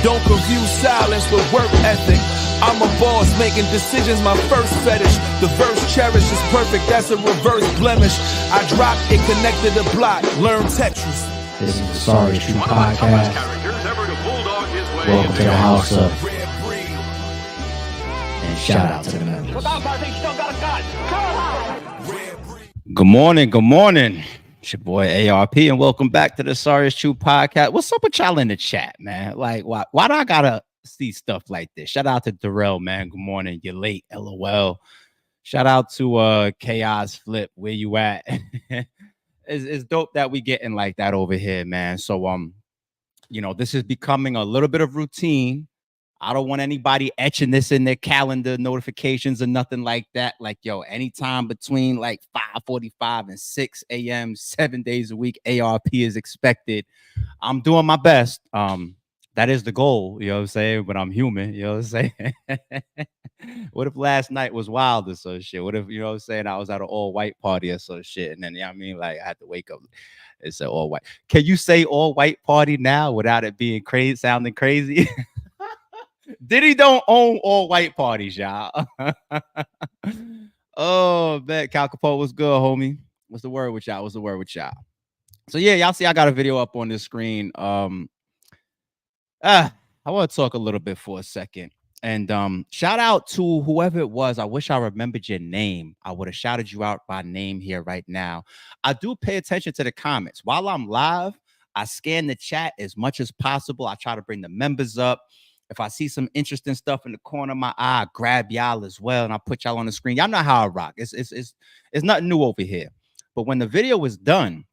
Don't confuse silence with work ethic. I'm a boss, making decisions my first fetish. The verse cherished is perfect, that's a reverse blemish. I dropped it, connected the block, learn Tetris. This is the Sorry It's True podcast. Welcome to the house of. And shout out to the members. Good morning. It's your boy ARP, and welcome back to the Sorry It's True podcast. What's up with y'all in the chat, man? Like, why do I gotta see stuff like this? Shout out to Darrell, man. Good morning. You're late, LOL. Shout out to Chaos Flip. Where you at? It's dope that we getting like that over here, man. So this is becoming a little bit of routine. I don't want anybody etching this in their calendar notifications or nothing like that. Like, yo, anytime between like 5:45 and 6 a.m., 7 days a week, ARP is expected. I'm doing my best. That is the goal, you know what I'm saying? But I'm human, you know what I'm saying? What if last night was wild or some shit? What if, you know what I'm saying, I was at an all-white party or some shit, and then, you know what I mean, like, I had to wake up. It's an all-white. Can you say all-white party now without it being crazy, sounding crazy? Diddy don't own all white parties, y'all. Oh, man. Cal Capone was good, homie. What's the word with y'all? So, yeah, y'all see I got a video up on the screen. I want to talk a little bit for a second. And shout out to whoever it was. I wish I remembered your name. I would have shouted you out by name here right now. I do pay attention to the comments. While I'm live, I scan the chat as much as possible. I try to bring the members up. If I see some interesting stuff in the corner of my eye, I grab y'all as well, and I put y'all on the screen. Y'all know how I rock. It's nothing new over here. But when the video is done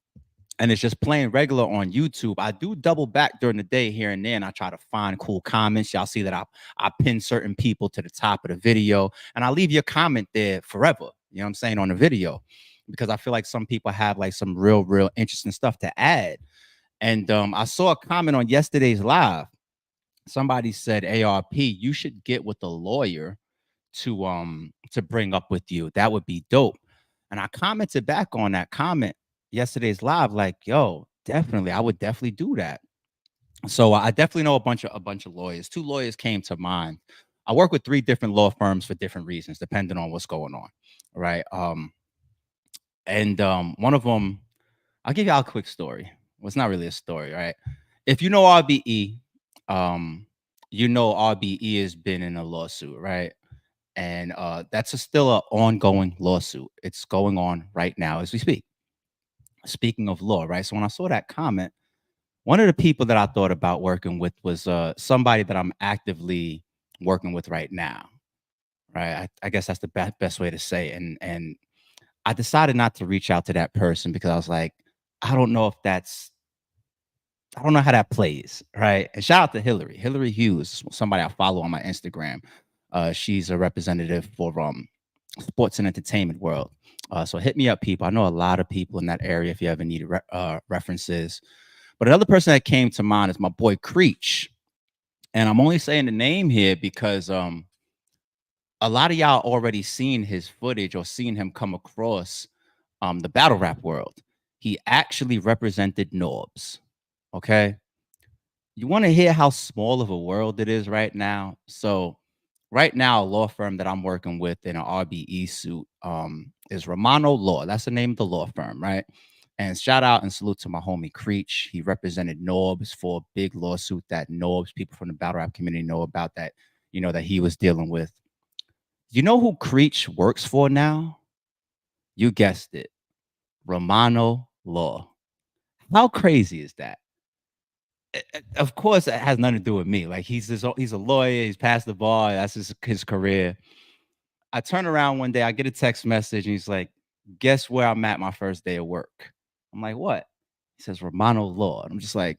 and it's just playing regular on YouTube, I do double back during the day here and there, and I try to find cool comments. Y'all see that I pin certain people to the top of the video, and I leave your comment there forever. You know what I'm saying, on the video, because I feel like some people have like some real interesting stuff to add. And I saw a comment on yesterday's live. Somebody said, ARP, you should get with a lawyer to bring up with you. That would be dope. And I commented back on that comment yesterday's live, like, yo, definitely, I would definitely do that. So I definitely know a bunch of lawyers. 2 lawyers came to mind. I work with 3 different law firms for different reasons, depending on what's going on, right? One of them, I'll give y'all a quick story. Well, it's not really a story, right? If you know RBE, you know RBE has been in a lawsuit, right? And that's still an ongoing lawsuit. It's going on right now as we speak. Speaking of law, right? So when I saw that comment, one of the people that I thought about working with was somebody that I'm actively working with right now, right? I guess that's the best way to say it. And I decided not to reach out to that person because I was like, I don't know how that plays, right? And shout out to Hillary Hughes, somebody I follow on my Instagram. She's a representative for sports and entertainment world. So hit me up, people. I know a lot of people in that area if you ever need references. But another person that came to mind is my boy Creech. And I'm only saying the name here because a lot of y'all already seen his footage or seen him come across the battle rap world. He actually represented Norbs. Okay, you want to hear how small of a world it is right now? So right now, a law firm that I'm working with in an RBE suit is Romano Law. That's the name of the law firm, right? And shout out and salute to my homie Creech. He represented Norbs for a big lawsuit that Norbs, people from the battle rap community, know about, that, you know, that he was dealing with. You know who Creech works for now? You guessed it, Romano Law. How crazy is that? Of course, it has nothing to do with me. Like, he's a lawyer. He's passed the bar. That's his career. I turn around one day, I get a text message, and he's like, guess where I'm at my first day of work? I'm like, what? He says, Romano Law. And I'm just like,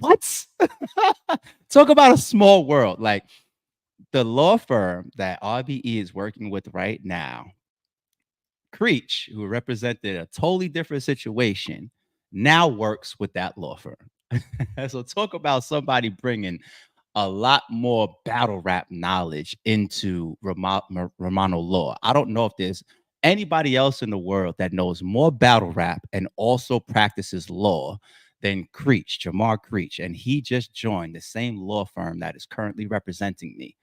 what? Talk about a small world. Like, the law firm that RBE is working with right now, Creech, who represented a totally different situation, now works with that law firm. So talk about somebody bringing a lot more battle rap knowledge into Romano Law. I don't know if there's anybody else in the world that knows more battle rap and also practices law than Creech, Jamar Creech, and he just joined the same law firm that is currently representing me.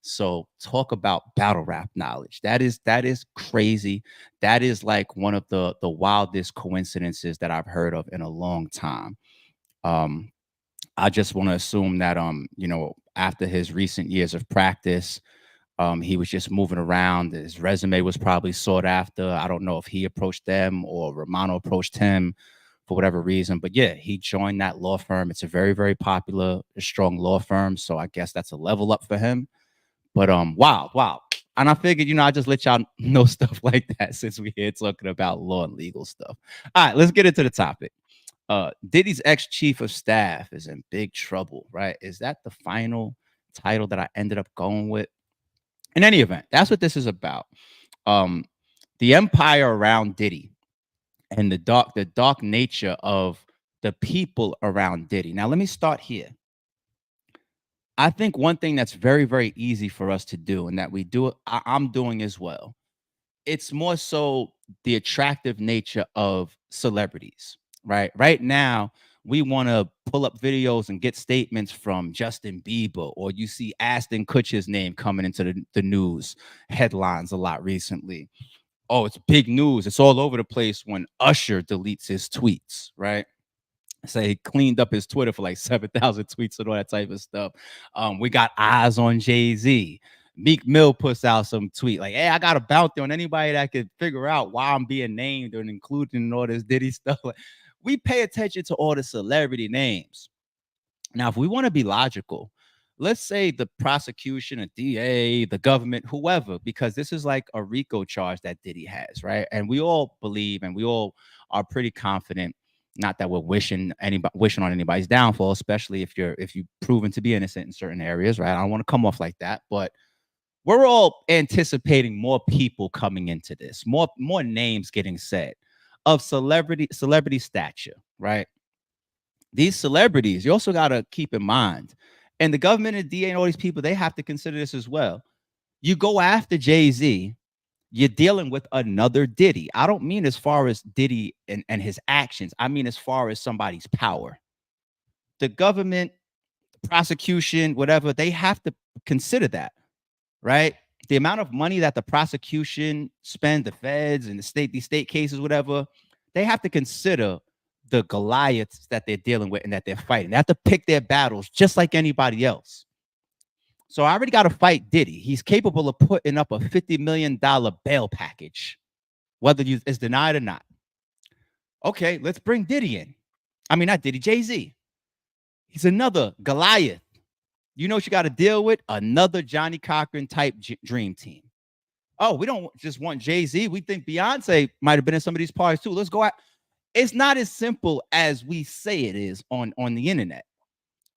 So talk about battle rap knowledge. That is crazy. That is like one of the wildest coincidences that I've heard of in a long time. Um, I just want to assume that after his recent years of practice, he was just moving around. His resume was probably sought after. I don't know if he approached them or Romano approached him for whatever reason. But yeah, he joined that law firm. It's a very, very popular, strong law firm. So I guess that's a level up for him. But wow. And I figured, I just let y'all know stuff like that since we're here talking about law and legal stuff. All right, let's get into the topic. Diddy's ex-chief of staff is in big trouble, right? Is that the final title that I ended up going with? In any event, that's what this is about. The empire around Diddy and the dark nature of the people around Diddy. Now, let me start here. I think one thing that's very, very easy for us to do, and that we do, I'm doing as well. It's more so the attractive nature of celebrities, right? Right now, we want to pull up videos and get statements from Justin Bieber, or you see Ashton Kutcher's name coming into the news headlines a lot recently. Oh, it's big news. It's all over the place when Usher deletes his tweets, right? Say he cleaned up his Twitter for like 7,000 tweets and all that type of stuff. We got eyes on Jay-Z. Meek Mill puts out some tweet like, hey, I got a bounty on anybody that could figure out why I'm being named and included in all this Diddy stuff. We pay attention to all the celebrity names. Now, if we want to be logical, let's say the prosecution, a DA, the government, whoever, because this is like a RICO charge that Diddy has, right? And we all believe and we all are pretty confident. Not that we're wishing on anybody's downfall, especially if you've proven to be innocent in certain areas, right? I don't want to come off like that, but we're all anticipating more people coming into this, more names getting said of celebrity stature, right? These celebrities, you also got to keep in mind, and the government and DA and all these people, they have to consider this as well. You go after Jay-Z, you're dealing with another Diddy. I don't mean as far as Diddy and his actions. I mean as far as somebody's power. The government, the prosecution, whatever, they have to consider that, right? The amount of money that the prosecution spend, the feds and these state cases, whatever, they have to consider the Goliaths that they're dealing with and that they're fighting. They have to pick their battles just like anybody else. So I already got to fight Diddy. He's capable of putting up a $50 million bail package, whether it's denied or not. Okay, let's bring Diddy in. I mean, not Diddy, Jay-Z. He's another Goliath. You know what you got to deal with? Another Johnny Cochran type dream team. Oh, we don't just want Jay-Z. We think Beyonce might have been in some of these parties too. Let's go out. It's not as simple as we say it is on the internet.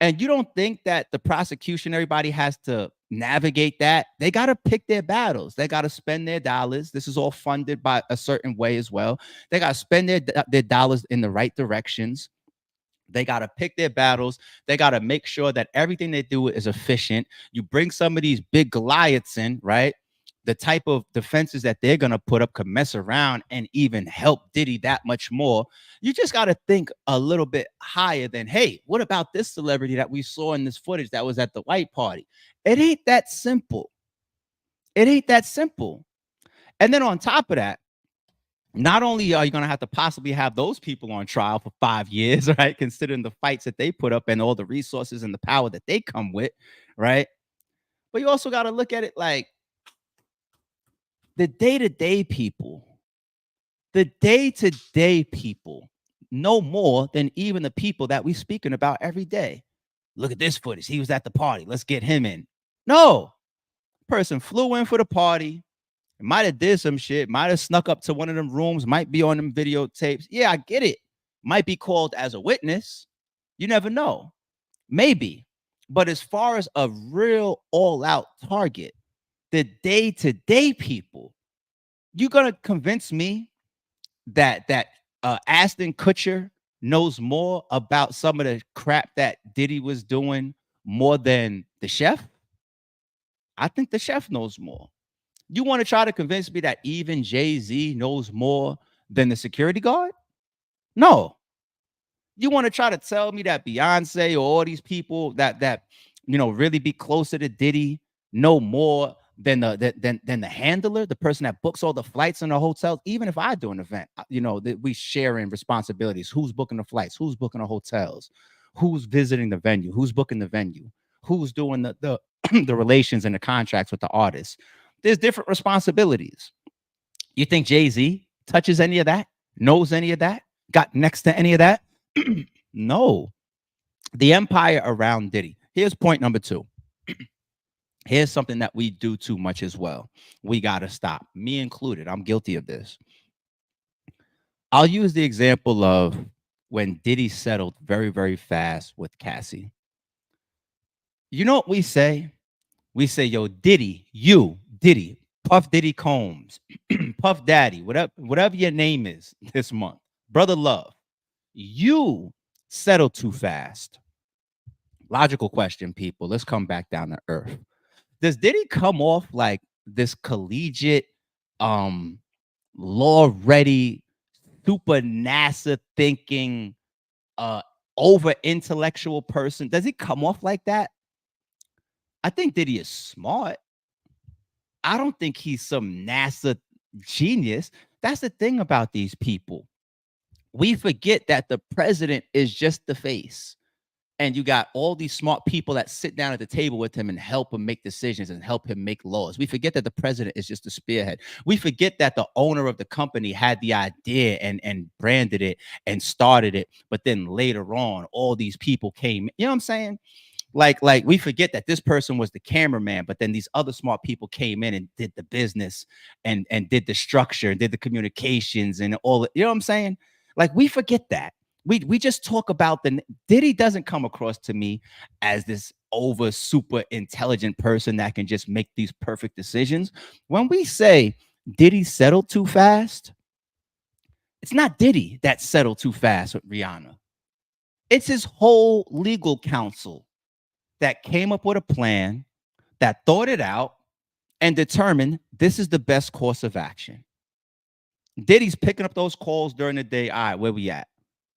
And you don't think that the prosecution, everybody has to navigate that? They got to pick their battles. They got to spend their dollars. This is all funded by a certain way as well. They got to spend their dollars in the right directions. They got to pick their battles. They got to make sure that everything they do is efficient. You bring some of these big Goliaths in, right? The type of defenses that they're going to put up could mess around and even help Diddy that much more. You just got to think a little bit higher than, hey, what about this celebrity that we saw in this footage that was at the white party? It ain't that simple. It ain't that simple. And then on top of that, not only are you going to have to possibly have those people on trial for 5 years, right? Considering the fights that they put up and all the resources and the power that they come with, right? But you also got to look at it like, the day-to-day people know more than even the people that we're speaking about every day. Look at this footage. He was at the party. Let's get him in. No. Person flew in for the party. Might have did some shit. Might have snuck up to one of them rooms. Might be on them videotapes. Yeah, I get it. Might be called as a witness. You never know. Maybe. But as far as a real all-out target, the day-to-day people, you're gonna convince me that Ashton Kutcher knows more about some of the crap that Diddy was doing more than the chef? I think the chef knows more. You want to try to convince me that even Jay-Z knows more than the security guard? No. You want to try to tell me that Beyonce or all these people that really be closer to Diddy know more than the handler, the person that books all the flights and the hotels? Even if I do an event, that we sharing responsibilities. Who's booking the flights? Who's booking the hotels? Who's visiting the venue? Who's booking the venue? Who's doing the the relations and the contracts with the artists? There's different responsibilities. You think Jay-Z touches any of that? Knows any of that? Got next to any of that? No. The empire around Diddy. Here's point number 2. Here's something that we do too much as well. We got to stop. Me included. I'm guilty of this. I'll use the example of when Diddy settled very, very fast with Cassie. You know what we say? We say, yo, Diddy, Diddy, Puff Diddy Combs, Puff Daddy, whatever your name is this month, Brother Love, you settled too fast. Logical question, people. Let's come back down to earth. Does Diddy come off like this collegiate, law ready, super NASA thinking, over intellectual person? Does he come off like that? I think Diddy is smart. I don't think he's some NASA genius. That's the thing about these people. We forget that the president is just the face. And you got all these smart people that sit down at the table with him and help him make decisions and help him make laws. We forget that the president is just the spearhead. We forget that the owner of the company had the idea and branded it and started it. But then later on, all these people came. You know what I'm saying? Like we forget that this person was the cameraman, but then these other smart people came in and did the business and did the structure and did the communications and all. You know what I'm saying? Like we forget that. We just talk about Diddy doesn't come across to me as this over super intelligent person that can just make these perfect decisions. When we say Diddy settled too fast, it's not Diddy that settled too fast with Rihanna. It's his whole legal counsel that came up with a plan, that thought it out, and determined this is the best course of action. Diddy's picking up those calls during the day. All right, where we at?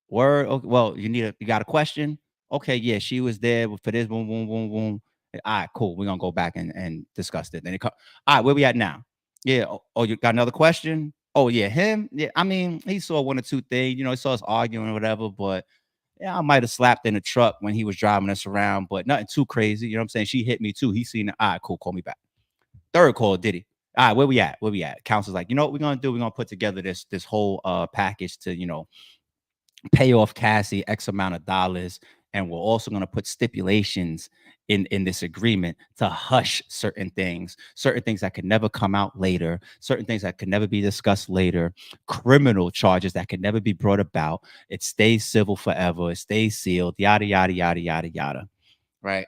Word. Okay, well, you got a question? Okay, yeah, she was there for this. Boom, boom, boom, boom. All right, cool. We're gonna go back and discuss it. Then all right, where we at now? Yeah. Oh, you got another question? Oh, yeah, him. Yeah, I mean, he saw one or two things. He saw us arguing or whatever, but yeah, I might have slapped in the truck when he was driving us around, but nothing too crazy. You know what I'm saying? She hit me too. He seen it. All right, cool. Call me back. Third call, Diddy. All right, where we at? Where we at? Counsel's like, you know what we're gonna do? We're gonna put together this whole package to pay off Cassie X amount of dollars, and we're also gonna put stipulations in this agreement to hush certain things that could never come out later, certain things that could never be discussed later, criminal charges that could never be brought about. It stays civil forever. It stays sealed. Yada yada yada yada yada. Right.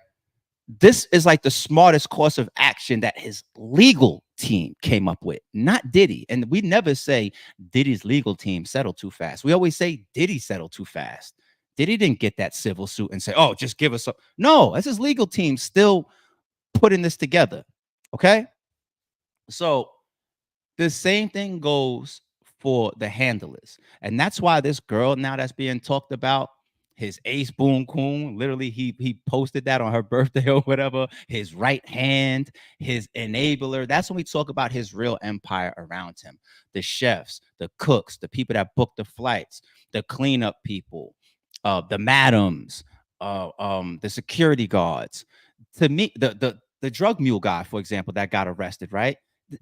This is like the smartest course of action that his legal team came up with, not Diddy. And we never say Diddy's legal team settled too fast. We always say Diddy settled too fast. Diddy didn't get that civil suit and say, oh, just give us a. No, that's his legal team still putting this together. Okay. So the same thing goes for the handlers. And that's why this girl now that's being talked about, his ace boom coon, literally he posted that on her birthday or whatever, his right hand, his enabler. That's when we talk about his real empire around him. The chefs, the cooks, the people that book the flights, the cleanup people, the madams, the security guards. To me, the drug mule guy, for example, that got arrested, right?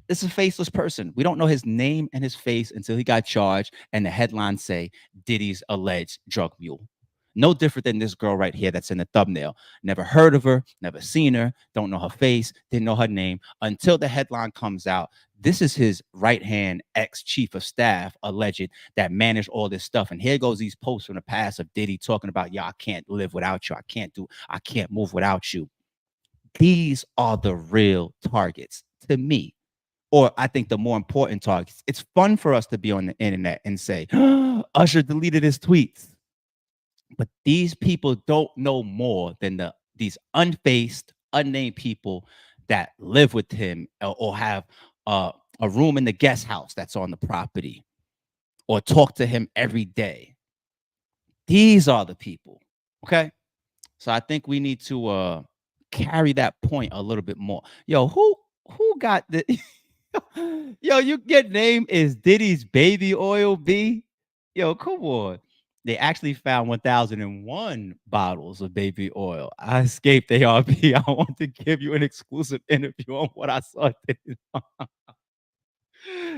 It's a faceless person. We don't know his name and his face until he got charged and the headlines say Diddy's alleged drug mule. No different than this girl right here that's in the thumbnail. Never heard of her, never seen her, don't know her face, didn't know her name until the headline comes out. This is his right-hand ex-chief of staff, alleged, that managed all this stuff. And here goes these posts from the past of Diddy talking about, yeah, I can't live without you. I can't move without you. These are the real targets to me. Or I think the more important targets. It's fun for us to be on the internet and say, Usher deleted his tweets. But these people don't know more than these unfaced, unnamed people that live with him or have a room in the guest house that's on the property or talk to him every day. These are the people. Okay. So I think we need to carry that point a little bit more. Yo, who got the yo, your name is Diddy's baby oil B? Yo, come on. They actually found 1001 bottles of baby oil. I escaped ARP. I want to give you an exclusive interview on what I saw.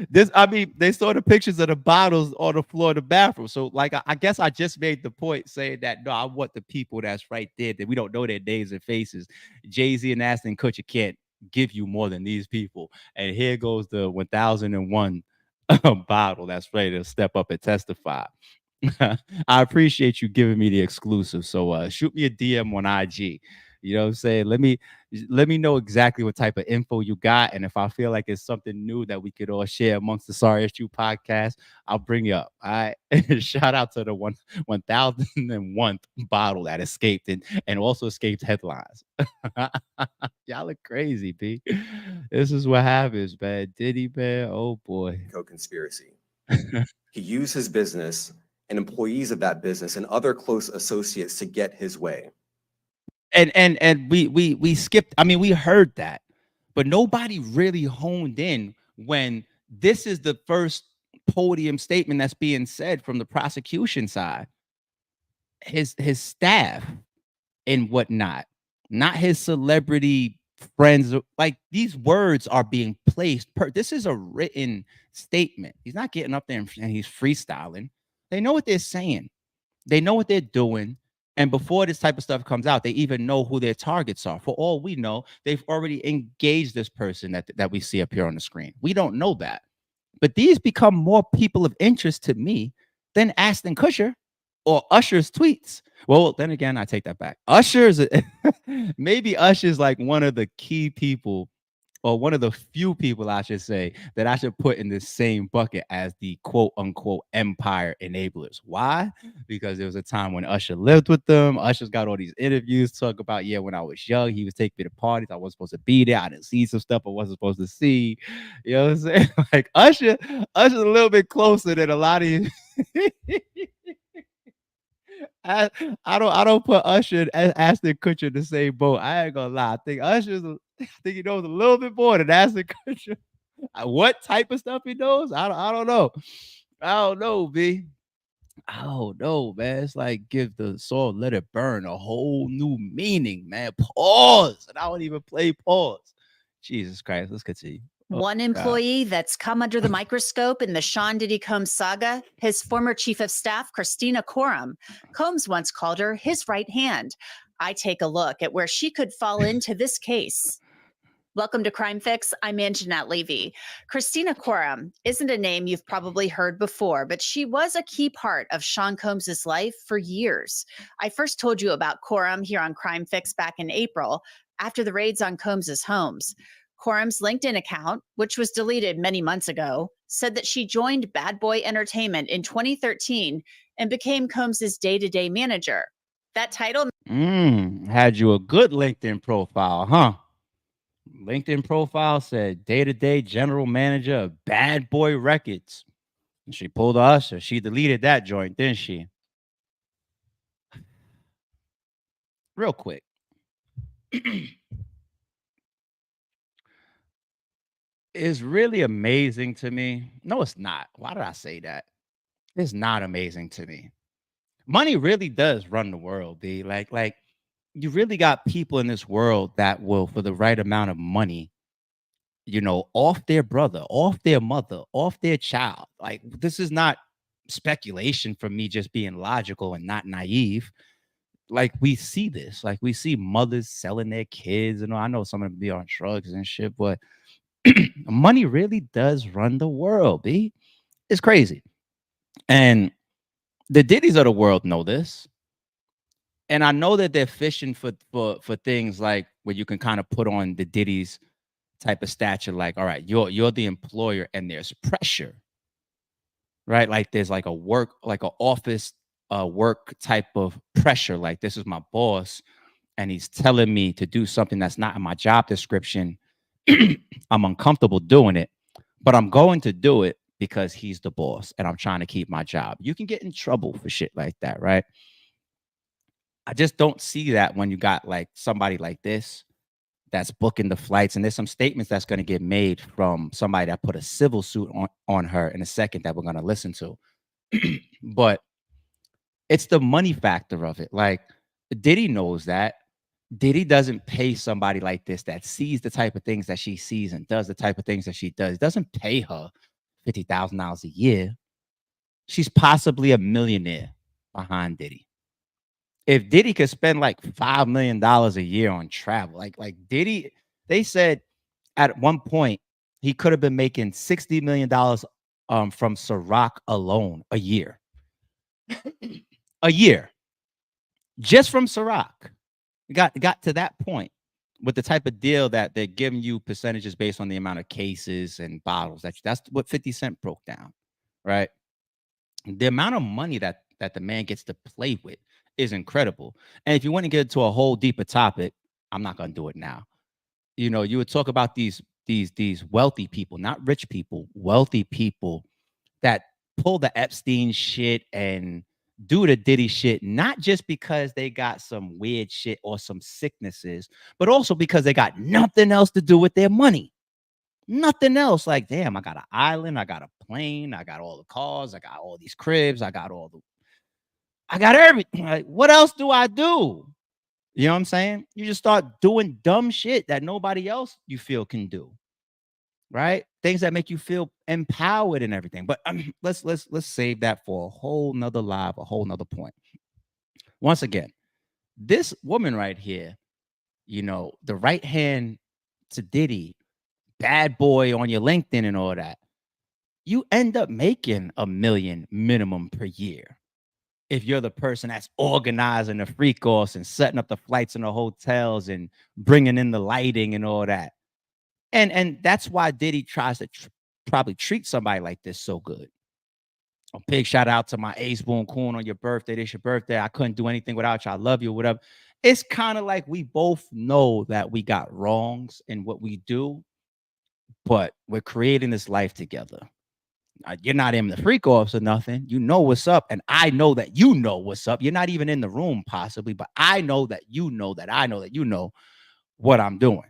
This, I mean, they saw the pictures of the bottles on the floor of the bathroom. So, like, I guess I just made the point saying that no, I want the people that's right there that we don't know their names and faces. Jay-Z and Ashton Kutcher can't give you more than these people. And here goes the 1001 bottle that's ready to step up and testify. I appreciate you giving me the exclusive. So shoot me a DM on IG. You know what I'm saying? Let me know exactly what type of info you got. And if I feel like it's something new that we could all share amongst the Sorry Issue podcast, I'll bring you up. All right. Shout out to the 1001th bottle that escaped and also escaped headlines. Y'all look crazy, B. This is what happens, man. Diddy, man. Oh boy. Co-conspiracy. He used his business and employees of that business and other close associates to get his way. And we skipped. I mean, we heard that, but nobody really honed in when this is the first podium statement that's being said from the prosecution side. His staff and whatnot, not his celebrity friends. Like, these words are being placed this is a written statement. He's not getting up there and he's freestyling. They know what they're saying. They know what they're doing. And before this type of stuff comes out, they even know who their targets are. For all we know, they've already engaged this person that we see up here on the screen. We don't know that. But these become more people of interest to me than Ashton Kutcher or Usher's tweets. Well, then again, I take that back. Maybe Usher's like one of the key people, or one of the few people, I should say, that I should put in the same bucket as the quote unquote empire enablers. Why? Because there was a time when Usher lived with them. Usher's got all these interviews talk about, yeah, when I was young, he was taking me to parties. I wasn't supposed to be there. I didn't see some stuff I wasn't supposed to see. You know what I'm saying? Like, Usher's a little bit closer than a lot of you. I don't put Usher and Ashton Kutcher in the same boat. I ain't gonna lie. I think I think he knows a little bit more than Ashton Kutcher. What type of stuff he knows? I don't know. I don't know, B. I don't know, man. It's like give the song "Let It Burn" a whole new meaning, man. Pause. And I don't even play pause. Jesus Christ. Let's continue. One employee that's come under the microscope in the Sean Diddy Combs saga, his former chief of staff, Christina Coram. Combs once called her his right hand. I take a look at where she could fall into this case. Welcome to Crime Fix. I'm Anjanette Levy. Christina Coram isn't a name you've probably heard before, but she was a key part of Sean Combs' life for years. I first told you about Coram here on Crime Fix back in April, after the raids on Combs' homes. Coram's LinkedIn account, which was deleted many months ago, said that she joined Bad Boy Entertainment in 2013 and became Combs' day-to-day manager. That title Had you a good LinkedIn profile, huh? LinkedIn profile said day-to-day general manager of Bad Boy Records. And she pulled Usher. She deleted that joint, didn't she? Real quick. It's really amazing to me. No, it's not. Why did I say that? It's not amazing to me. Money really does run the world, B. Like you really got people in this world that will, for the right amount of money, you know, off their brother, off their mother, off their child. Like, this is not speculation from me just being logical and not naive. Like, we see this. Like, we see mothers selling their kids. And I know some of them be on drugs and shit, but money really does run the world, B. It's crazy. And the Diddies of the world know this. And I know that they're fishing for things like where you can kind of put on the Diddy's type of stature, like, all right, you're the employer and there's pressure, right? Like there's like an office work type of pressure. Like, this is my boss and he's telling me to do something that's not in my job description. I'm uncomfortable doing it, but I'm going to do it because he's the boss and I'm trying to keep my job. You can get in trouble for shit like that, right? I just don't see that when you got like somebody like this that's booking the flights. And there's some statements that's going to get made from somebody that put a civil suit on her in a second that we're going to listen to. But it's the money factor of it. Like, Diddy knows that. Diddy doesn't pay somebody like this that sees the type of things that she sees and does the type of things that she does. Doesn't pay her $50,000 a year. She's possibly a millionaire behind Diddy. If Diddy could spend like $5 million a year on travel, like Diddy, they said at one point he could have been making $60 million from Ciroc alone a year. A year. Just from Ciroc. Got to that point with the type of deal that they're giving you percentages based on the amount of cases and bottles. That's what 50 Cent broke down, right? The amount of money that the man gets to play with is incredible. And if you want to get into a whole deeper topic, I'm not going to do it now. You know, you would talk about these wealthy people, not rich people, wealthy people that pull the Epstein shit and do the Diddy shit, not just because they got some weird shit or some sicknesses, but also because they got nothing else to do with their money. Nothing else. Like, damn, I got an island, I got a plane, I got all the cars, I got all these cribs, I got everything. Like, what else do I do? You know what I'm saying? You just start doing dumb shit that nobody else you feel can do. Right? Things that make you feel empowered and everything. But let's save that for a whole nother live, a whole nother point. Once again, this woman right here, you know, the right hand to Diddy, bad boy on your LinkedIn and all that, you end up making $1 million minimum per year. If you're the person that's organizing the freak offs and setting up the flights and the hotels and bringing in the lighting and all that. And that's why Diddy tries to probably treat somebody like this so good. A big shout out to my Ace Boone Coon on your birthday. This your birthday. I couldn't do anything without you. I love you, whatever. It's kind of like we both know that we got wrongs in what we do, but we're creating this life together. You're not in the freak offs or nothing. You know what's up. And I know that you know what's up. You're not even in the room possibly, but I know that you know that I know that you know what I'm doing.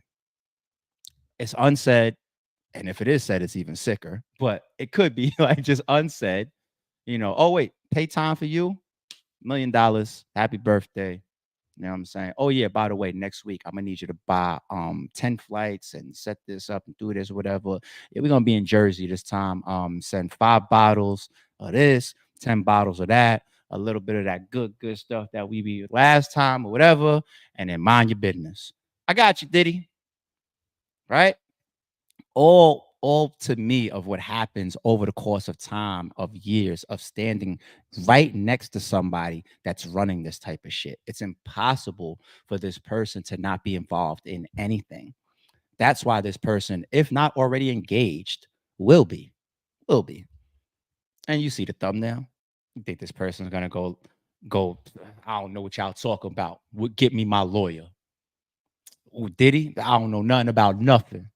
It's unsaid. And if it is said, it's even sicker, but it could be like just unsaid, you know, oh, wait, pay time for you, $1 million. Happy birthday. You know what I'm saying? Oh, yeah, by the way, next week, I'm going to need you to buy 10 flights and set this up and do this, whatever. Yeah, we're going to be in Jersey this time. Send 5 bottles of this, 10 bottles of that, a little bit of that good stuff that we be last time or whatever, and then mind your business. I got you, Diddy. Right? All to me of what happens over the course of time, of years, of standing right next to somebody that's running this type of shit. It's impossible for this person to not be involved in anything. That's why this person, if not already engaged, will be. And you see the thumbnail. You think this person's gonna go, I don't know what y'all talking about. Get me my lawyer. Ooh, Diddy, I don't know nothing about nothing.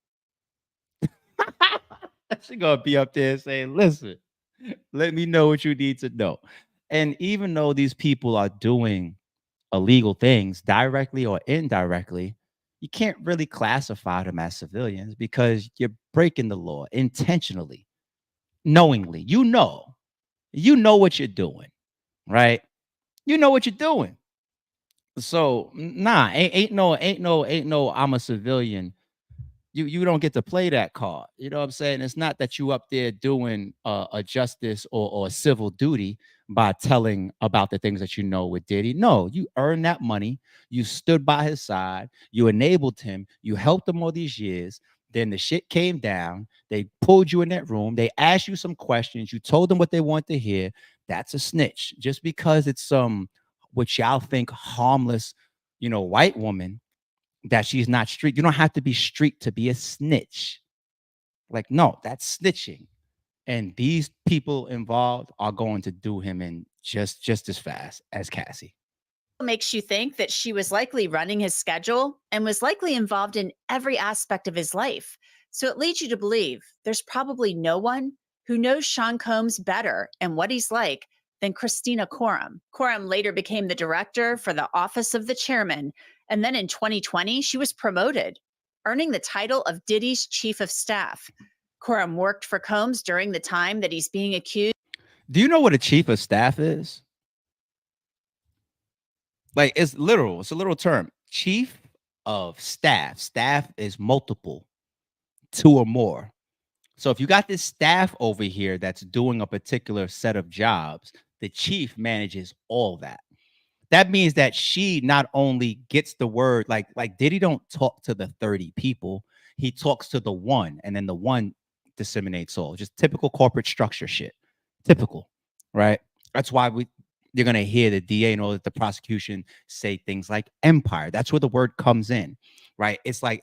She gonna be up there saying, listen, let me know what you need to know. And even though these people are doing illegal things directly or indirectly, you can't really classify them as civilians because you're breaking the law intentionally, knowingly. You know what you're doing, right? You know what you're doing. So nah, ain't no I'm a civilian. You don't get to play that card. You know what I'm saying? It's not that you up there doing a justice or a civil duty by telling about the things that you know with Diddy. No, you earned that money. You stood by his side. You enabled him. You helped him all these years. Then the shit came down. They pulled you in that room. They asked you some questions. You told them what they want to hear. That's a snitch. Just because it's some what y'all think harmless, you know, white woman, that she's not street. You don't have to be street to be a snitch. Like, no, that's snitching. And these people involved are going to do him in just as fast as Cassie. Makes you think that she was likely running his schedule and was likely involved in every aspect of his life. So it leads you to believe there's probably no one who knows Sean Combs better and what he's like than Christina Coram. Coram later became the director for the Office of the Chairman, and then in 2020, she was promoted, earning the title of Diddy's chief of staff. Coram worked for Combs during the time that he's being accused. Do you know what a chief of staff is? Like, it's literal. It's a literal term. Chief of staff. Staff is multiple, 2 or more. So if you got this staff over here that's doing a particular set of jobs, the chief manages all that. That means that she not only gets the word, like Diddy don't talk to the 30 people. He talks to the one, and then the one disseminates all. Just typical corporate structure shit. Typical, right? That's why you're gonna hear the DA and all that the prosecution say things like empire. That's where the word comes in, right? It's like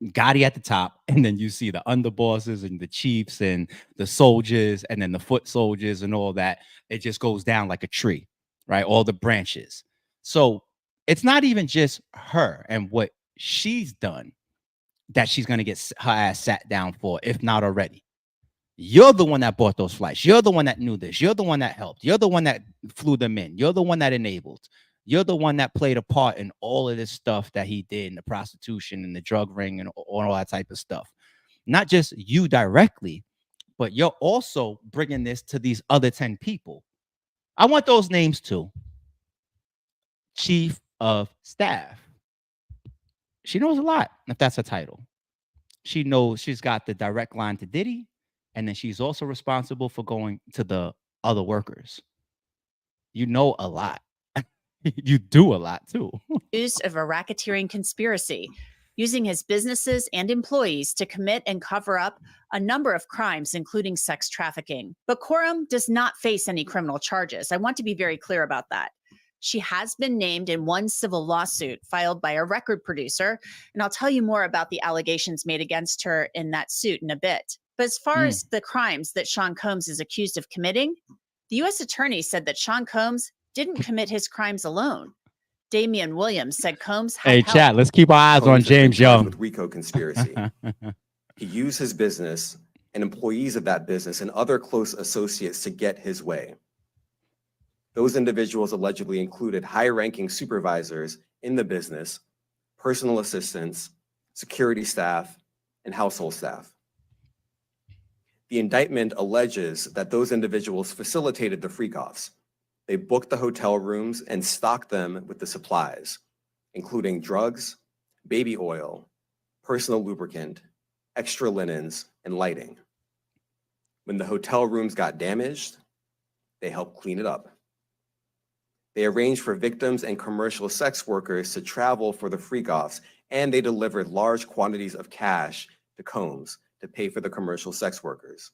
Gotti at the top, and then you see the underbosses and the chiefs and the soldiers and then the foot soldiers and all that. It just goes down like a tree, right? All the branches. So it's not even just her and what she's done that she's going to get her ass sat down for, if not already. You're the one that bought those flights. You're the one that knew this. You're the one that helped. You're the one that flew them in. You're the one that enabled. You're the one that played a part in all of this stuff that he did in the prostitution and the drug ring and all that type of stuff. Not just you directly, but you're also bringing this to these other 10 people. I want those names too. Chief of staff. She knows a lot, if that's a title. She knows she's got the direct line to Diddy, and then she's also responsible for going to the other workers. You know a lot. You do a lot too. Accused of a racketeering conspiracy, using his businesses and employees to commit and cover up a number of crimes, including sex trafficking. But Coram does not face any criminal charges. I want to be very clear about that. She has been named in one civil lawsuit filed by a record producer, and I'll tell you more about the allegations made against her in that suit in a bit. But as far as the crimes that Sean Combs is accused of committing, the U.S. attorney said that Sean Combs didn't commit his crimes alone. Damian Williams said Combs had help. Chat, let's keep our eyes on James Young. With RICO conspiracy. He used his business and employees of that business and other close associates to get his way. Those individuals allegedly included high-ranking supervisors in the business, personal assistants, security staff, and household staff. The indictment alleges that those individuals facilitated the freak-offs. They booked the hotel rooms and stocked them with the supplies, including drugs, baby oil, personal lubricant, extra linens, and lighting. When the hotel rooms got damaged, they helped clean it up. They arranged for victims and commercial sex workers to travel for the freak-offs, and they delivered large quantities of cash to Combs to pay for the commercial sex workers.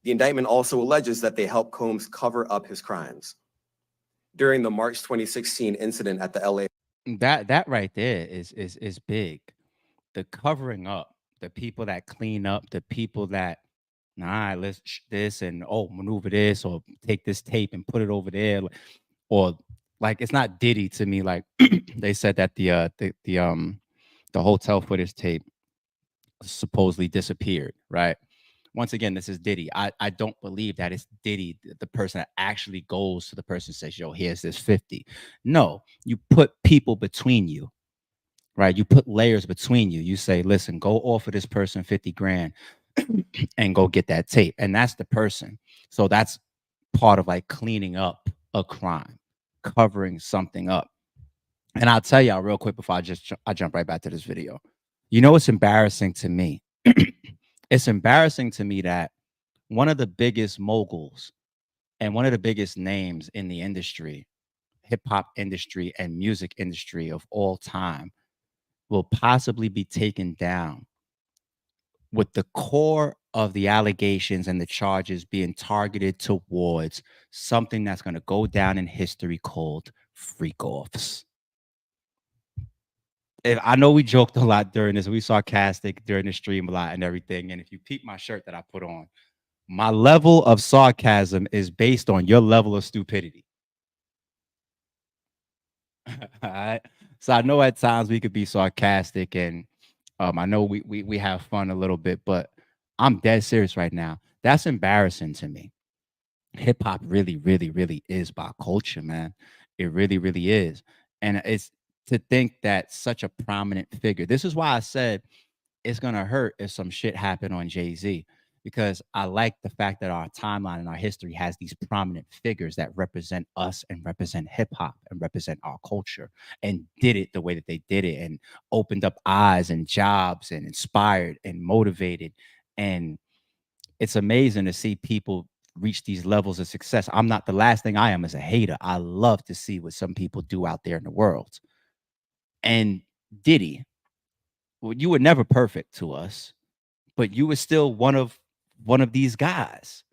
The indictment also alleges that they helped Combs cover up his crimes. During the March 2016 incident at the LA. That right there is big. The covering up, the people that clean up, the people that, let's this and maneuver this or take this tape and put it over there, or like it's not Diddy to me. Like they said that the hotel footage tape supposedly disappeared, right? Once again, this is Diddy. I don't believe that it's Diddy, the person that actually goes to the person and says, yo, here's this 50. No, you put people between you, right? You put layers between you. You say, listen, go offer this person 50 grand and go get that tape. And that's the person. So that's part of like cleaning up a crime, covering something up. And I'll tell y'all real quick before I jump right back to this video. You know, it's embarrassing to me. It's embarrassing to me that one of the biggest moguls and one of the biggest names in the industry, hip hop industry and music industry of all time, will possibly be taken down with the core of the allegations and the charges being targeted towards something that's going to go down in history called freak-offs. I know we joked a lot during this. We sarcastic during the stream a lot and everything. And if you peep my shirt that I put on, my level of sarcasm is based on your level of stupidity. All right. So I know at times we could be sarcastic, and I know we have fun a little bit, but I'm dead serious right now. That's embarrassing to me. Hip hop really, really, really is about culture, man. It really, really is. And it's to think that such a prominent figure. This is why I said it's gonna hurt if some shit happened on Jay-Z, because I like the fact that our timeline and our history has these prominent figures that represent us and represent hip hop and represent our culture and did it the way that they did it and opened up eyes and jobs and inspired and motivated. And it's amazing to see people reach these levels of success. I'm not, the last thing I am is a hater. I love to see what some people do out there in the world. And Diddy, well, you were never perfect to us, but you were still one of these guys.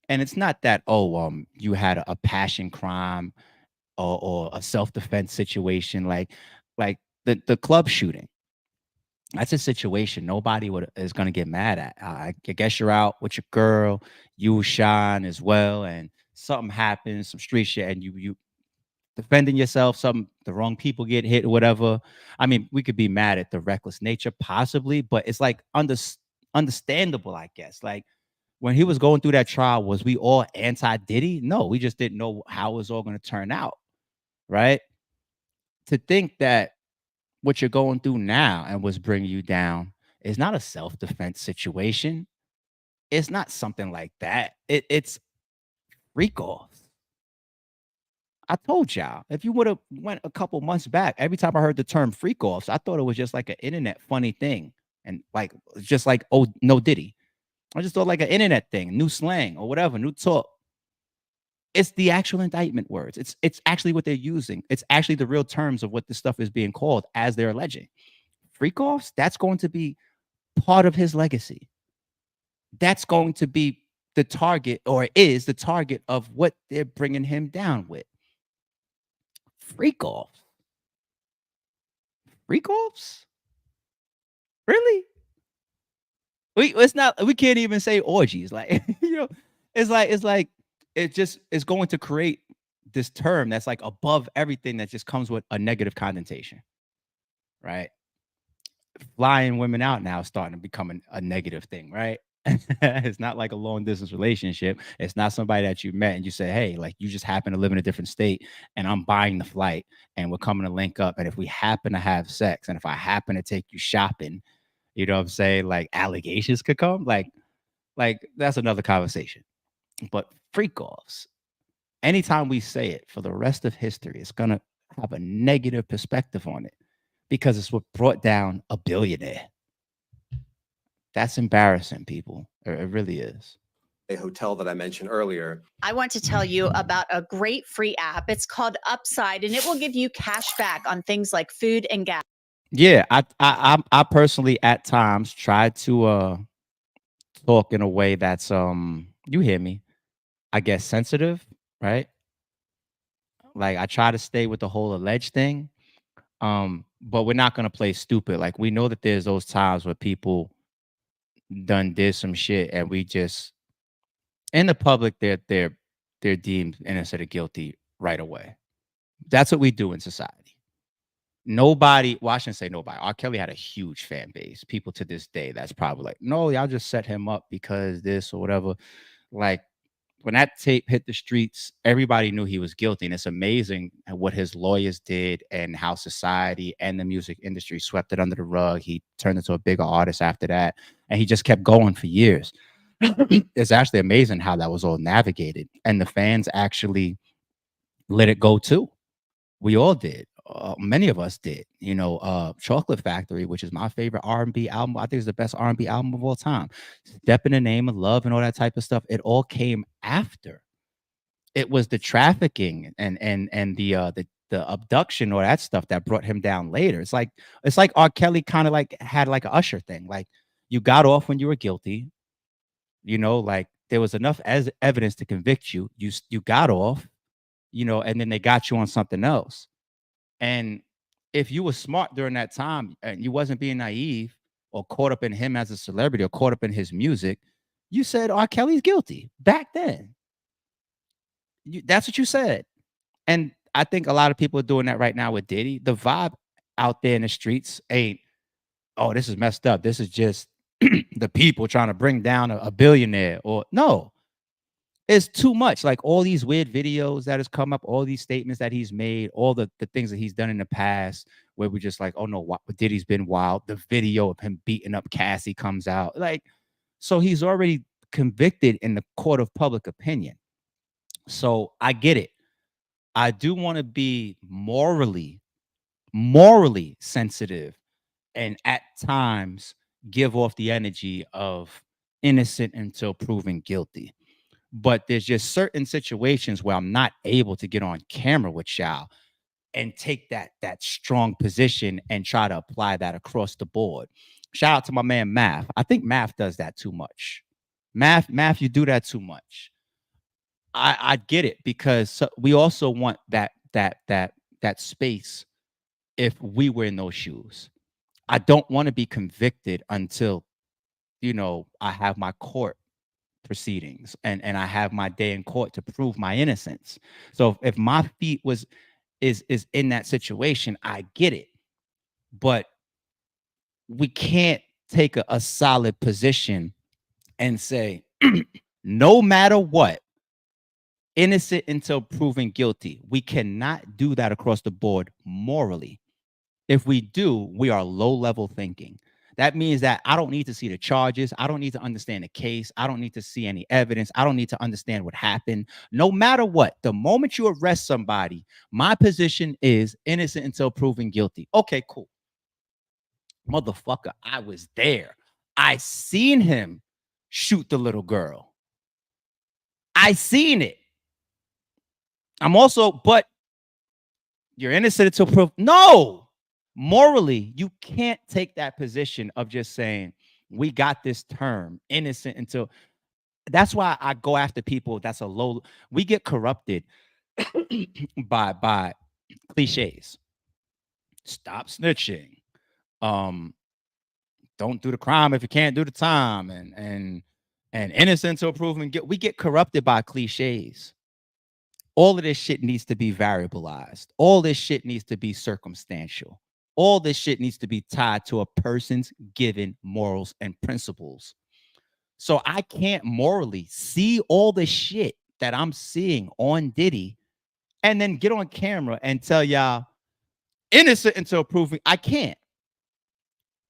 And it's not that, oh, you had a passion crime or a self-defense situation like the club shooting. That's a situation nobody is gonna get mad at. I guess you're out with your girl, you shine as well, and something happens, some street shit, and you defending yourself, some the wrong people get hit or whatever. I mean, we could be mad at the reckless nature possibly, but it's like understandable, I guess. Like when he was going through that trial, was we all anti Diddy? No, we just didn't know how it was all going to turn out, right? To think that what you're going through now and what's bringing you down is not a self-defense situation. It's not something like that. It's freak off. I told y'all, if you would have went a couple months back, every time I heard the term freak offs, I thought it was just like an internet funny thing. And like just like, oh no Diddy. I just thought like an internet thing, new slang or whatever, new talk. It's the actual indictment words. It's actually what they're using. It's actually the real terms of what this stuff is being called as they're alleging. Freak offs, that's going to be part of his legacy. That's going to be the target, or is the target of what they're bringing him down with. Freak offs. Freak offs? Really? It's not, we can't even say orgies. Like, it's like it just is going to create this term that's like above everything that just comes with a negative connotation. Right? Flying women out now is starting to become a negative thing, right? It's not like a long distance relationship. It's not somebody that you met and you say, hey, like you just happen to live in a different state and I'm buying the flight and we're coming to link up. And if we happen to have sex and if I happen to take you shopping, you know what I'm saying? Like allegations could come. Like that's another conversation. But freak offs, anytime we say it for the rest of history, it's gonna have a negative perspective on it because it's what brought down a billionaire. That's embarrassing, people. It really is. A hotel that I mentioned earlier. I want to tell you about a great free app. It's called Upside, and it will give you cash back on things like food and gas. Yeah, I personally at times try to talk in a way that's you hear me, I guess sensitive, right? Like I try to stay with the whole alleged thing. But we're not gonna play stupid. Like we know that there's those times where people did some shit and we just in the public they're deemed innocent or guilty right away. That's what we do in society. Nobody, well, I shouldn't say nobody. R. Kelly had a huge fan base. People to this day, that's probably like, no, y'all just set him up because this or whatever. Like when that tape hit the streets, everybody knew he was guilty. And it's amazing what his lawyers did and how society and the music industry swept it under the rug. He turned into a bigger artist after that. And he just kept going for years. It's actually amazing how that was all navigated. And the fans actually let it go too. We all did. Many of us did. Chocolate Factory, which is my favorite R&B album. I think it's the best R&B album of all time. Step in the Name of Love and all that type of stuff. It all came after. It was the trafficking and the abduction or that stuff that brought him down later. It's like R. Kelly kind of like had like a Usher thing. Like you got off when you were guilty. Like there was enough evidence to convict you. You got off. And then they got you on something else. And if you were smart during that time and you wasn't being naive or caught up in him as a celebrity or caught up in his music, you said R. Kelly's guilty back then. That's what you said. And I think a lot of people are doing that right now with Diddy. The vibe out there in the streets ain't, oh, this is messed up. This is just the people trying to bring down a billionaire, or no, it's too much. Like all these weird videos that has come up, all these statements that he's made, all the things that he's done in the past, where we're just like, oh no, what Diddy's been wild. The video of him beating up Cassie comes out. Like, so he's already convicted in the court of public opinion. So I get it. I do want to be morally sensitive, and at times give off the energy of innocent until proven guilty. But there's just certain situations where I'm not able to get on camera with y'all and take that strong position and try to apply that across the board. Shout out to my man Math. I think Math does that too much. Math, you do that too much. I get it, because we also want that space if we were in those shoes. I don't want to be convicted until, I have my court proceedings and I have my day in court to prove my innocence. So if my feet is in that situation, I get it. But we can't take a solid position and say, no matter what, innocent until proven guilty. We cannot do that across the board morally. If we do, we are low-level thinking. That means that I don't need to see the charges. I don't need to understand the case. I don't need to see any evidence. I don't need to understand what happened. No matter what, the moment you arrest somebody, my position is innocent until proven guilty. Okay, cool. Motherfucker, I was there. I seen him shoot the little girl. I seen it. But you're innocent until proof. No, morally, you can't take that position of just saying, we got this term, innocent until. That's why I go after people. We get corrupted by cliches. Stop snitching. Don't do the crime if you can't do the time, and innocent until proven guilty. We get corrupted by cliches. All of this shit needs to be variabilized. All this shit needs to be circumstantial. All this shit needs to be tied to a person's given morals and principles. So I can't morally see all the shit that I'm seeing on Diddy and then get on camera and tell y'all innocent until proven. I can't.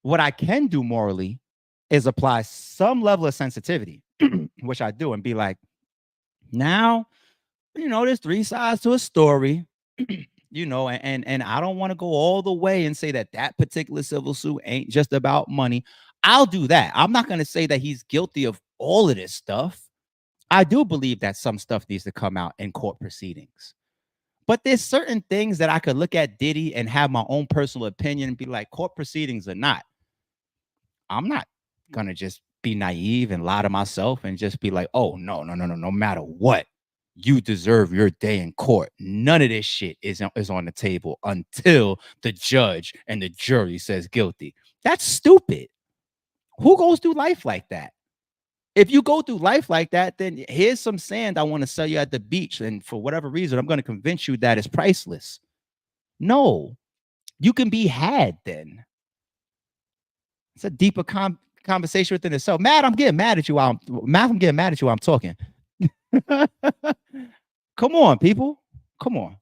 What I can do morally is apply some level of sensitivity, which I do, and be like, now, there's three sides to a story, and I don't want to go all the way and say that particular civil suit ain't just about money. I'll do that. I'm not going to say that he's guilty of all of this stuff. I do believe that some stuff needs to come out in court proceedings. But there's certain things that I could look at Diddy and have my own personal opinion and be like, court proceedings or not, I'm not going to just be naive and lie to myself and just be like, oh, no matter what, you deserve your day in court. None of this shit is on the table until the judge and the jury says guilty. That's stupid. Who goes through life like that? If you go through life like that, then here's some sand I want to sell you at the beach, and for whatever reason, I'm going to convince you that it's priceless. No, you can be had then. It's a deeper conversation within itself. Matt, I'm getting mad at you while I'm talking. Come on, people. Come on.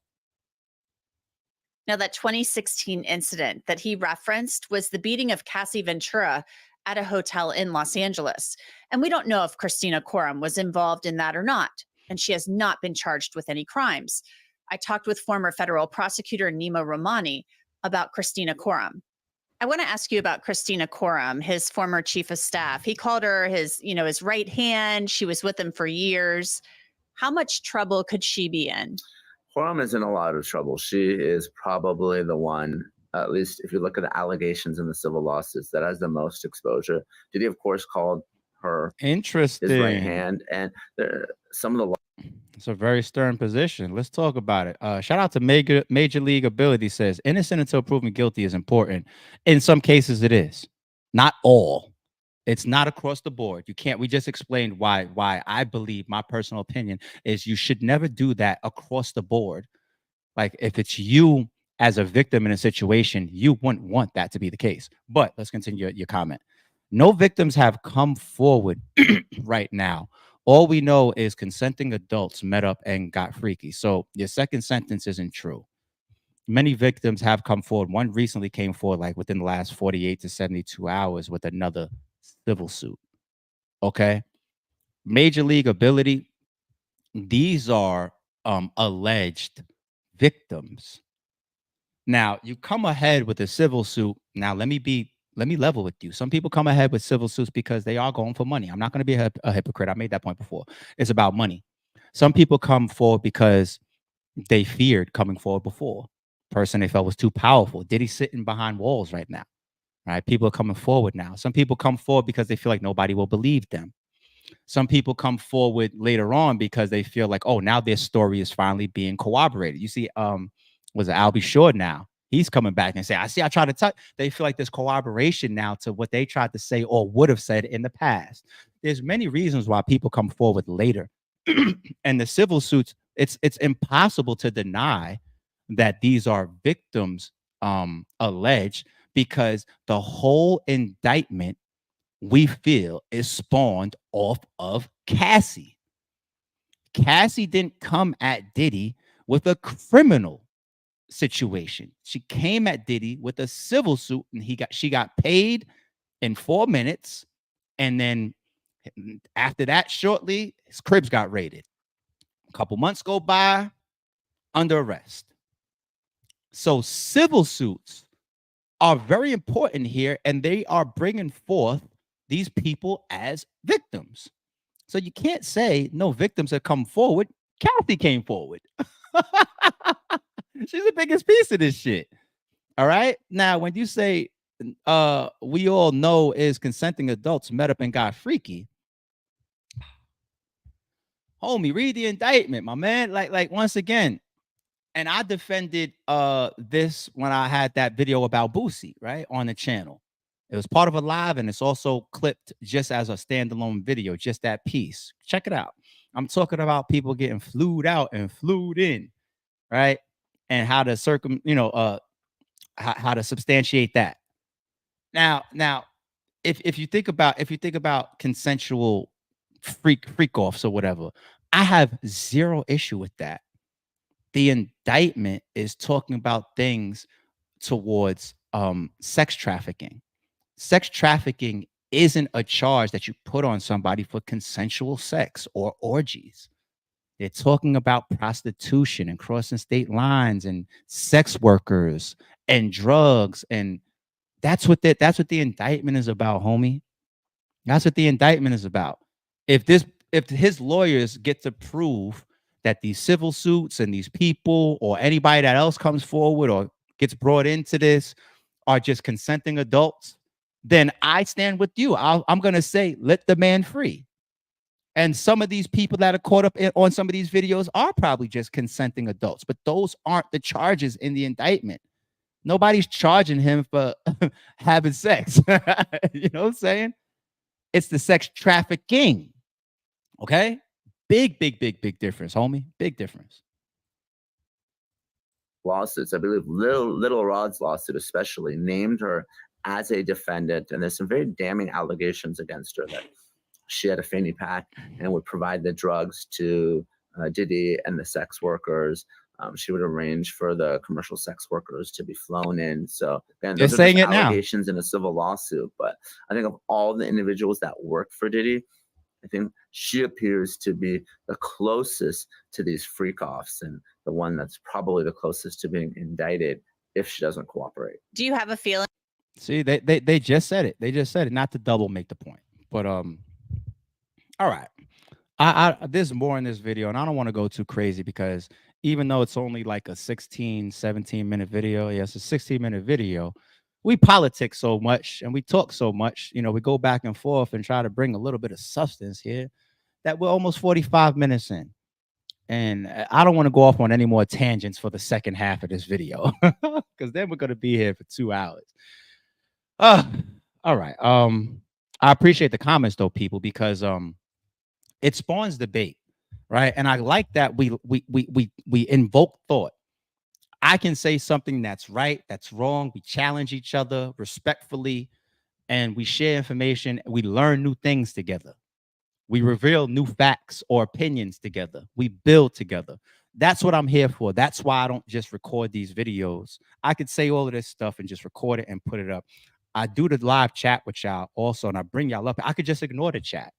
Now, that 2016 incident that he referenced was the beating of Cassie Ventura at a hotel in Los Angeles. And we don't know if Christina Coram was involved in that or not. And she has not been charged with any crimes. I talked with former federal prosecutor Nima Rahmani about Christina Coram. I want to ask you about Christina Coram, his former chief of staff. He called her his right hand. She was with him for years. How much trouble could she be in? Coram is in a lot of trouble. She is probably the one, at least if you look at the allegations in the civil lawsuits, that has the most exposure. Diddy, of course, called her his right hand. And some of the It's a very stern position. Let's talk about it. Shout out to Major League Ability says innocent until proven guilty is important. In some cases, it is. Not all. It's not across the board. You can't. We just explained why I believe, my personal opinion is, you should never do that across the board. Like, if it's you as a victim in a situation, you wouldn't want that to be the case. But let's continue your comment. No victims have come forward right now. All we know is consenting adults met up and got freaky. So your second sentence isn't true. Many victims have come forward. One recently came forward like within the last 48 to 72 hours with another civil suit. Okay. Major League Ability, these are alleged victims. Now, you come ahead with a civil suit. Now, let me level with you. Some people come ahead with civil suits because they are going for money. I'm not going to be a hypocrite. I made that point before. It's about money. Some people come forward because they feared coming forward before. Person they felt was too powerful. Diddy sitting behind walls right now. Right? People are coming forward now. Some people come forward because they feel like nobody will believe them. Some people come forward later on because they feel like, oh, now their story is finally being corroborated. You see, was it Albie Shore now? He's coming back and say, I tried to touch. They feel like there's corroboration now to what they tried to say or would have said in the past. There's many reasons why people come forward later. And the civil suits, it's impossible to deny that these are victims alleged, because the whole indictment, we feel, is spawned off of Cassie. Cassie didn't come at Diddy with a criminal situation. She came at Diddy with a civil suit, and she got paid in 4 minutes. And then after that, shortly, his cribs got raided. A couple months go by, under arrest. So civil suits are very important here, and they are bringing forth these people as victims. So you can't say no victims have come forward. Kathy came forward. She's the biggest piece of this shit. All right. Now, when you say we all know is consenting adults met up and got freaky, homie, read the indictment, my man. Like once again, and I defended this when I had that video about Boosie, right, on the channel. It was part of a live, and it's also clipped just as a standalone video, just that piece. Check it out. I'm talking about people getting flued out and flued in, right? And how to how to substantiate that. Now, if you think about consensual freak offs or whatever, I have zero issue with that. The indictment is talking about things towards sex trafficking. Sex trafficking isn't a charge that you put on somebody for consensual sex or orgies. They're talking about prostitution and crossing state lines and sex workers and drugs. And that's what the indictment is about, homie. That's what the indictment is about. If his lawyers get to prove that these civil suits and these people or anybody that else comes forward or gets brought into this are just consenting adults, then I stand with you. I'm going to say, let the man free. And some of these people that are caught up on some of these videos are probably just consenting adults, but those aren't the charges in the indictment. Nobody's charging him for having sex. You know what I'm saying? It's the sex trafficking. Okay? Big difference, homie. Big difference. Lawsuits. I believe Little Rod's lawsuit especially named her as a defendant, and there's some very damning allegations against her that she had a fanny pack and would provide the drugs to Diddy and the sex workers. She would arrange for the commercial sex workers to be flown in. So again, those are saying it allegations now in a civil lawsuit. But I think of all the individuals that work for Diddy, I think she appears to be the closest to these freak-offs and the one that's probably the closest to being indicted if she doesn't cooperate. Do you have a feeling? See, they just said it. They just said it, not to double make the point. But all right. There's more in this video, and I don't want to go too crazy because even though it's only like a 16, 17-minute video, yes, a 16-minute video, we politic so much and we talk so much, we go back and forth and try to bring a little bit of substance here that we're almost 45 minutes in. And I don't want to go off on any more tangents for the second half of this video because then we're going to be here for 2 hours. All right. I appreciate the comments though, people, because it spawns debate, right? And I like that we invoke thought. I can say something that's right, that's wrong. We challenge each other respectfully, and we share information. We learn new things together. We reveal new facts or opinions together. We build together. That's what I'm here for. That's why I don't just record these videos. I could say all of this stuff and just record it and put it up. I do the live chat with y'all also, and I bring y'all up. I could just ignore the chat.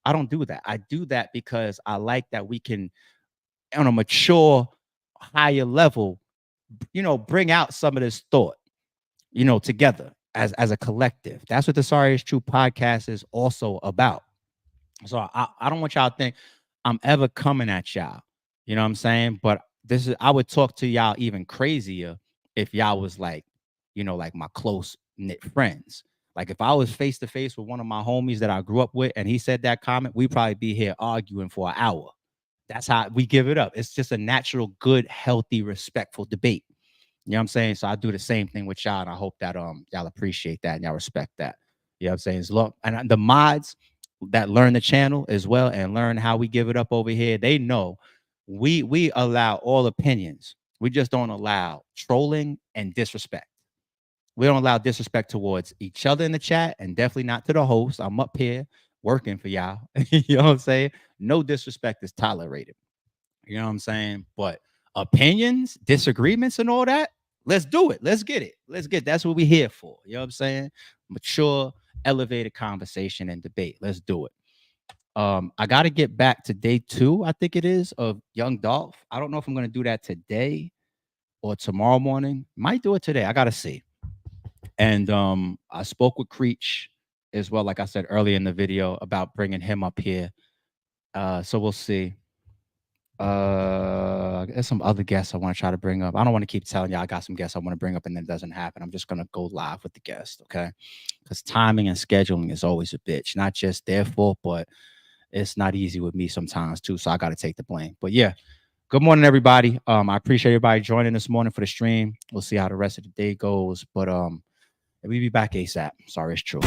I don't do that. I do that because I like that we can, on a mature, higher level, bring out some of this thought, together as a collective. That's what the Sorry Is True podcast is also about. So I don't want y'all to think I'm ever coming at y'all. You know what I'm saying? But I would talk to y'all even crazier if y'all was like, like my close knit friends. Like if I was face to face with one of my homies that I grew up with and he said that comment, we'd probably be here arguing for an hour. That's how we give it up. It's just a natural, good, healthy, respectful debate. You know what I'm saying? So I do the same thing with y'all, and I hope that y'all appreciate that and y'all respect that. You know what I'm saying? Look, and the mods that learn the channel as well and learn how we give it up over here, they know we allow all opinions. We just don't allow trolling and disrespect. We don't allow disrespect towards each other in the chat, and definitely not to the host. I'm up here working for y'all. You know what I'm saying? No disrespect is tolerated. You know what I'm saying? But opinions, disagreements, and all that, let's do it. Let's get it. That's what we're here for. You know what I'm saying? Mature, elevated conversation and debate. Let's do it. I got to get back to day 2, I think it is, of Young Dolph. I don't know if I'm going to do that today or tomorrow morning. Might do it today. I got to see. And I spoke with Creech as well, like I said earlier in the video, about bringing him up here. So we'll see. There's some other guests I want to try to bring up. I don't want to keep telling you I got some guests I want to bring up and then it doesn't happen. I'm just going to go live with the guest, okay? Because timing and scheduling is always a bitch. Not just their fault, but it's not easy with me sometimes too. So I got to take the blame. But yeah, good morning, everybody. I appreciate everybody joining this morning for the stream. We'll see how the rest of the day goes. But we'll be back ASAP. Sorry, it's true.